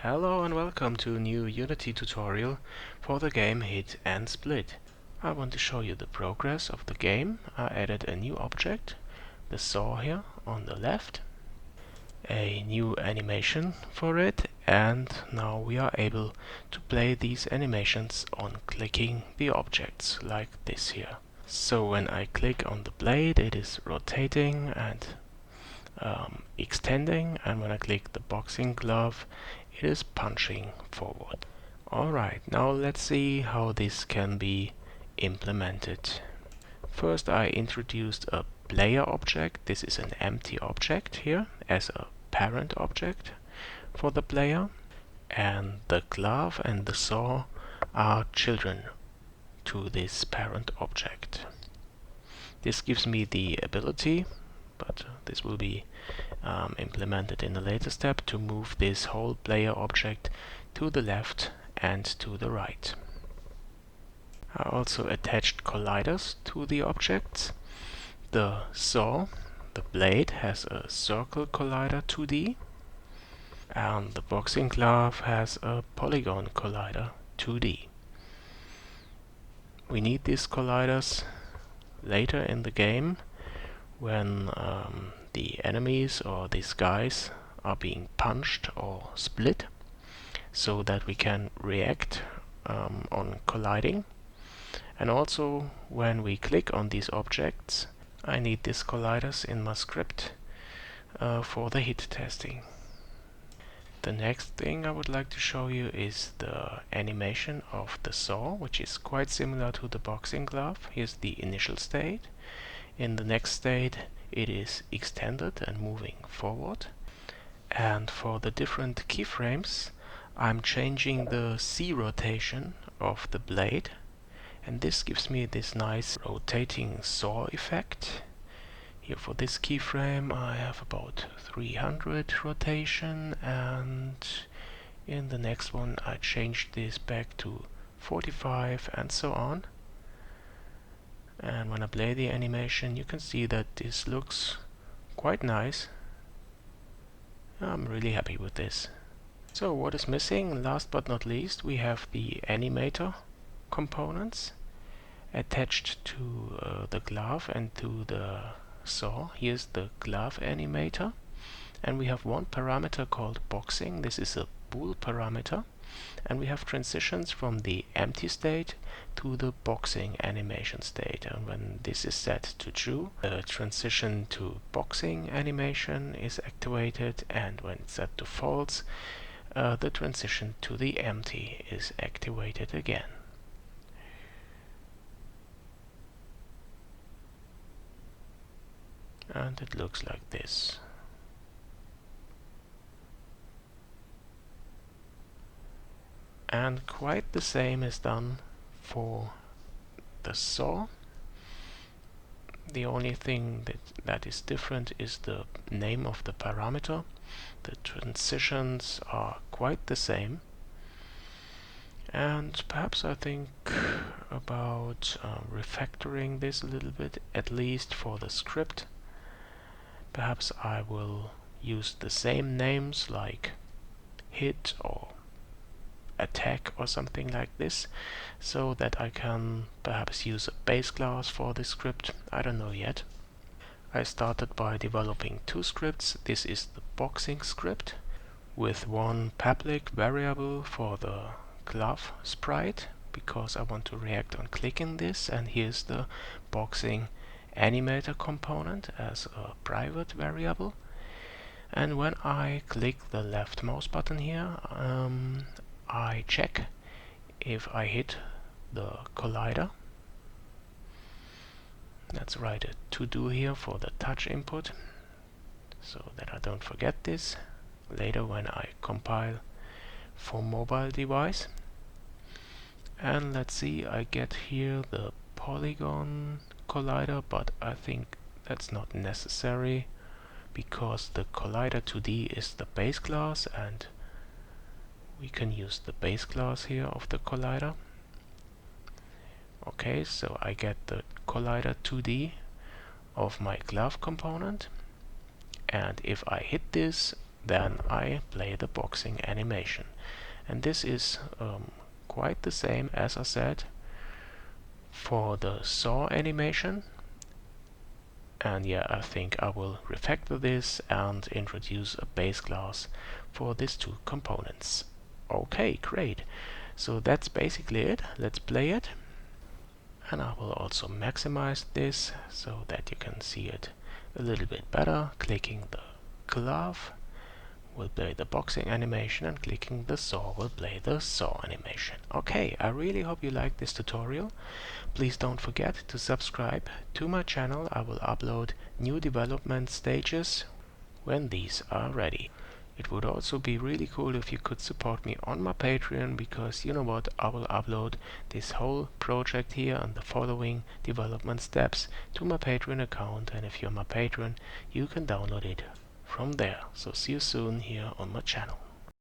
Hello and welcome to a new Unity tutorial for the game Hit and Split. I want to show you the progress of the game. I added a new object, the saw here on the left, a new animation for it, and now we are able to play these animations on clicking the objects like this here. So when I click on the blade, it is rotating and extending, and when I click the boxing glove, it is punching forward. Alright, now let's see how this can be implemented. First I introduced a player object. This is an empty object here as a parent object for the player, and the glove and the saw are children to this parent object. This gives me the ability, but this will be implemented in a later step, to move this whole player object to the left and to the right. I also attached colliders to the objects. The saw, the blade, has a circle collider 2D, and the boxing glove has a polygon collider 2D. We need these colliders later in the game when the enemies or these guys are being punched or split, so that we can react on colliding. And also when we click on these objects, I need these colliders in my script for the hit testing. The next thing I would like to show you is the animation of the saw, which is quite similar to the boxing glove. Here's the initial state. In the next state it is extended and moving forward. And for the different keyframes, I'm changing the Z rotation of the blade, and this gives me this nice rotating saw effect. Here for this keyframe I have about 300 rotation, and in the next one I changed this back to 45 and so on. And when I play the animation, you can see that this looks quite nice. I'm really happy with this. So what is missing? Last but not least, we have the Animator components attached to the glove and to the saw. Here's the glove animator, and we have one parameter called boxing. This is a bool parameter, and we have transitions from the empty state to the boxing animation state, and when this is set to true, the transition to boxing animation is activated, and when it's set to false, the transition to the empty is activated again. And it looks like this. And quite the same is done for the saw. The only thing that is different is the name of the parameter. The transitions are quite the same. And perhaps I think about refactoring this a little bit, at least for the script. Perhaps I will use the same names like hit or attack or something like this, so that I can perhaps use a base class for this script. I don't know yet. I started by developing two scripts. This is the boxing script with one public variable for the glove sprite, because I want to react on clicking this, and here's the boxing animator component as a private variable. And when I click the left mouse button here, I check if I hit the collider. Let's write a to do here for the touch input, so that I don't forget this later when I compile for mobile device. And let's see, I get here the polygon collider, but I think that's not necessary, because the collider 2D is the base class, and we can use the base class here of the collider. Okay, so I get the collider 2D of my glove component, and if I hit this, then I play the boxing animation. And this is quite the same, as I said, for the saw animation. And yeah, I think I will refactor this and introduce a base class for these two components. Okay, great. So that's basically it. Let's play it. And I will also maximize this so that you can see it a little bit better. Clicking the glove will play the boxing animation, and clicking the saw will play the saw animation. Okay, I really hope you liked this tutorial. Please don't forget to subscribe to my channel. I will upload new development stages when these are ready. It would also be really cool if you could support me on my Patreon, because you know what, I will upload this whole project here and the following development steps to my Patreon account, and if you're my patron, you can download it from there. So see you soon here on my channel.